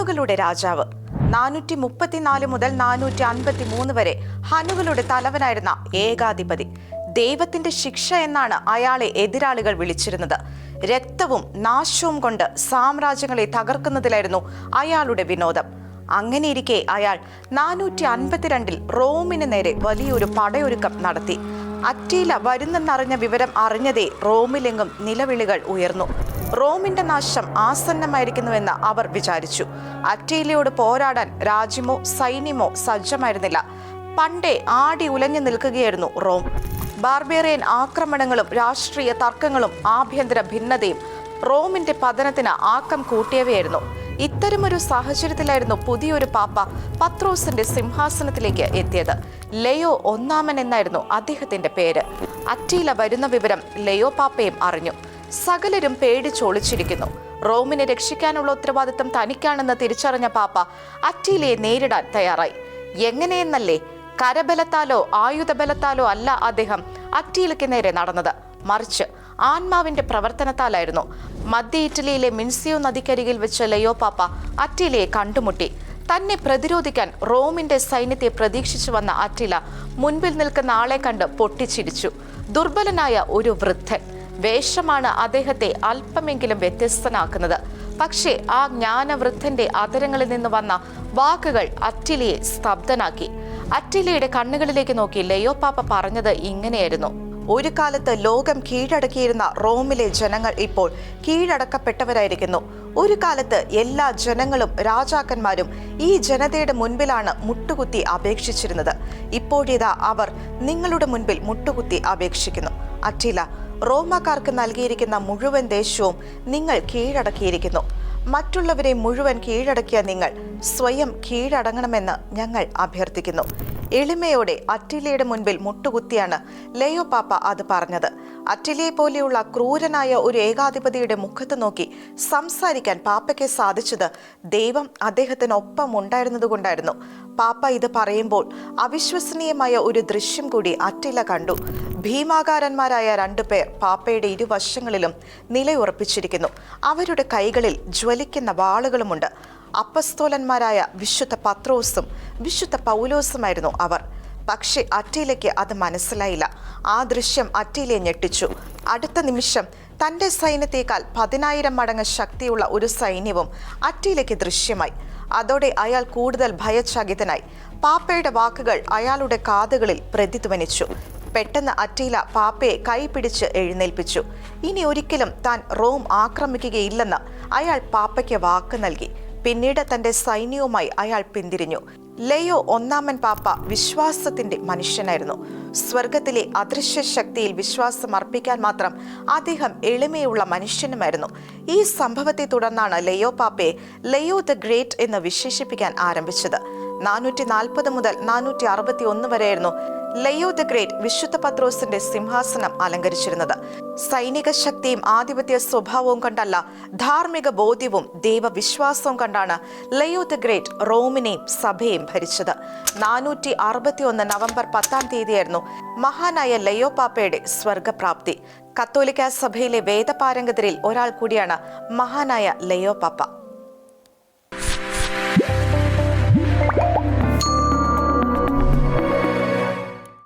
ഹനുകളുടെ രാജാവ്. 434 മുതൽ 453 വരെ ഹനുകളുടെ തലവനായിരുന്ന ഏകാധിപതി. ദൈവത്തിന്റെ ശിക്ഷ എന്നാണ് അയാളെ എതിരാളികൾ വിളിച്ചിരുന്നത്. രക്തവും നാശവും കൊണ്ട് സാമ്രാജ്യങ്ങളെ തകർക്കുന്നതിലായിരുന്നു അയാളുടെ വിനോദം. അങ്ങനെയിരിക്കെ അയാൾ 452 റോമിന് നേരെ വലിയൊരു പടയൊരുക്കം നടത്തി. അറ്റീല വരുന്നെന്നറിഞ്ഞ വിവരം അറിഞ്ഞതേ റോമിലെങ്ങും നിലവിളികൾ ഉയർന്നു. റോമിന്റെ നാശം ആസന്നമായിരിക്കുന്നുവെന്ന് അവർ വിചാരിച്ചു. അറ്റീലയോട് പോരാടാൻ രാജ്യമോ സൈന്യമോ സജ്ജമായിരുന്നില്ല. പണ്ടേ ആടി ഉലഞ്ഞു നിൽക്കുകയായിരുന്നു റോം. ബാർബേറിയൻ ആക്രമണങ്ങളും രാഷ്ട്രീയ തർക്കങ്ങളും ആഭ്യന്തര ഭിന്നതയും റോമിന്റെ പതനത്തിന് ആക്കം കൂട്ടിയവയായിരുന്നു. ഇത്തരമൊരു സാഹചര്യത്തിലായിരുന്നു പുതിയൊരു പാപ്പ പത്രോസിന്റെ സിംഹാസനത്തിലേക്ക് എത്തിയത്. ലയോ ഒന്നാമൻ എന്നായിരുന്നു അദ്ദേഹത്തിന്റെ പേര്. അറ്റീല വരുന്ന വിവരം ലയോ പാപ്പയും അറിഞ്ഞു. സകലരും പേടിച്ചൊളിച്ചിരിക്കുന്നു. റോമിനെ രക്ഷിക്കാനുള്ള ഉത്തരവാദിത്തം തനിക്കാണെന്ന് തിരിച്ചറിഞ്ഞ പാപ്പ അറ്റീലയെ നേരിടാൻ തയ്യാറായി. എങ്ങനെയെന്നല്ലേ? കരബലത്താലോ ആയുധബലത്താലോ അല്ല അദ്ദേഹം അറ്റീലയ്ക്ക് നേരെ നടന്നത്, മറിച്ച് ആത്മാവിന്റെ പ്രവർത്തനത്താലായിരുന്നു. മധ്യ ഇറ്റലിയിലെ മിൻസിയോ നദിക്കരികിൽ വെച്ച് ലയോ പാപ്പ അറ്റീലയെ കണ്ടുമുട്ടി. തന്നെ പ്രതിരോധിക്കാൻ റോമിന്റെ സൈന്യത്തെ പ്രതീക്ഷിച്ചു വന്ന അറ്റീല മുൻപിൽ നിൽക്കുന്ന ആളെ കണ്ട് പൊട്ടിച്ചിരിച്ചു. ദുർബലനായ ഒരു വൃദ്ധൻ. വേഷമാണ് അദ്ദേഹത്തെ അല്പമെങ്കിലും വ്യത്യസ്തനാക്കുന്നത്. പക്ഷേ ആ ജ്ഞാനവൃദ്ധന്റെ അധരങ്ങളിൽ നിന്ന് വന്ന വാക്കുകൾ അറ്റീലയെ സ്തബ്ധനാക്കി. അറ്റീലയുടെ കണ്ണുകളിലേക്ക് നോക്കി ലയോ പാപ്പ പറഞ്ഞത് ഇങ്ങനെയായിരുന്നു: ഒരു കാലത്ത് ലോകം കീഴടക്കിയിരുന്ന റോമിലെ ജനങ്ങൾ ഇപ്പോൾ കീഴടക്കപ്പെട്ടവരായിരിക്കുന്നു. ഒരു കാലത്ത് എല്ലാ ജനങ്ങളും രാജാക്കന്മാരും ഈ ജനതയുടെ മുൻപിലാണ് മുട്ടുകുത്തി അപേക്ഷിച്ചിരുന്നത്. ഇപ്പോഴിതാ അവർ നിങ്ങളുടെ മുൻപിൽ മുട്ടുകുത്തി അപേക്ഷിക്കുന്നു. അറ്റീല, റോമാക്കാർക്ക് നൽകിയിരിക്കുന്ന മുഴുവൻ ദേശവും നിങ്ങൾ കീഴടക്കിയിരിക്കുന്നു. മറ്റുള്ളവരെ മുഴുവൻ കീഴടക്കിയ നിങ്ങൾ സ്വയം കീഴടങ്ങണമെന്ന് ഞങ്ങൾ അഭ്യർത്ഥിക്കുന്നു. എളിമയോടെ അറ്റീലയുടെ മുൻപിൽ മുട്ടുകുത്തിയാണ് ലയോ പാപ്പ അത് പറഞ്ഞത്. അറ്റീലയെ പോലെയുള്ള ക്രൂരനായ ഒരു ഏകാധിപതിയുടെ മുഖത്ത് നോക്കി സംസാരിക്കാൻ പാപ്പയ്ക്ക് സാധിച്ചത് ദൈവം അദ്ദേഹത്തിനൊപ്പം ഉണ്ടായിരുന്നതുകൊണ്ടായിരുന്നു. പാപ്പ ഇത് പറയുമ്പോൾ അവിശ്വസനീയമായ ഒരു ദൃശ്യം കൂടി അറ്റീല കണ്ടു. ഭീമാകാരന്മാരായ 2 പേർ പാപ്പയുടെ ഇരുവശങ്ങളിലും നിലയുറപ്പിച്ചിരിക്കുന്നു. അവരുടെ കൈകളിൽ ജ്വലിക്കുന്ന വാളുകളുമുണ്ട്. അപ്പസ്തോലന്മാരായ വിശുദ്ധ പത്രോസും വിശുദ്ധ പൗലോസുമായിരുന്നു അവർ. പക്ഷെ അറ്റീലയ്ക്ക് അത് മനസ്സിലായില്ല. ആ ദൃശ്യം അറ്റീലയെ ഞെട്ടിച്ചു. അടുത്ത നിമിഷം തൻ്റെ സൈന്യത്തേക്കാൾ 10,000 മടങ്ങ് ശക്തിയുള്ള ഒരു സൈന്യവും അറ്റീലയ്ക്ക് ദൃശ്യമായി. അതോടെ അയാൾ കൂടുതൽ ഭയചകിതനായി. പാപ്പയുടെ വാക്കുകൾ അയാളുടെ കാതുകളിൽ പ്രതിധ്വനിച്ചു. പെട്ടെന്ന് അറ്റീല പാപ്പയെ കൈപിടിച്ച് എഴുന്നേൽപ്പിച്ചു. ഇനി ഒരിക്കലും താൻ റോം ആക്രമിക്കുകയില്ലെന്ന് അയാൾ പാപ്പയ്ക്ക് വാക്ക് നൽകി. പിന്നീട് തന്റെ സൈന്യവുമായി അയാൾ പിന്തിരിഞ്ഞു. ലയോ ഒന്നാമൻ പാപ്പ വിശ്വാസത്തിന്റെ മനുഷ്യനായിരുന്നു. സ്വർഗത്തിലെ അദൃശ്യ ശക്തിയിൽ വിശ്വാസം അർപ്പിക്കാൻ മാത്രം അദ്ദേഹം എളിമയുള്ള മനുഷ്യനുമായിരുന്നു. ഈ സംഭവത്തെ തുടർന്നാണ് ലയോ പാപ്പയെ ലയോ ദ ഗ്രേറ്റ് എന്ന് വിശേഷിപ്പിക്കാൻ ആരംഭിച്ചത്. 440 മുതൽ 461 വരെയായിരുന്നു ലയോ ദ ഗ്രേറ്റ് വിശുദ്ധ പത്രോസിന്റെ സിംഹാസനം അലങ്കരിച്ചിരുന്നത്. സൈനിക ശക്തിയും ആധിപത്യ സ്വഭാവവും കണ്ടല്ല, ധാർമ്മിക ബോധ്യവും ദൈവവിശ്വാസവും കണ്ടാണ് ലയോ ദ ഗ്രേറ്റ് റോമിനെയും സഭയെയും ഭരിച്ചത്. 461 നവംബർ 10-ാം തീയതിയായിരുന്നു മഹാനായ ലയോ പാപ്പയുടെ സ്വർഗപ്രാപ്തി. കത്തോലിക്ക സഭയിലെ വേദപാരംഗതരിൽ ഒരാൾ കൂടിയാണ് മഹാനായ ലയോ പാപ്പ.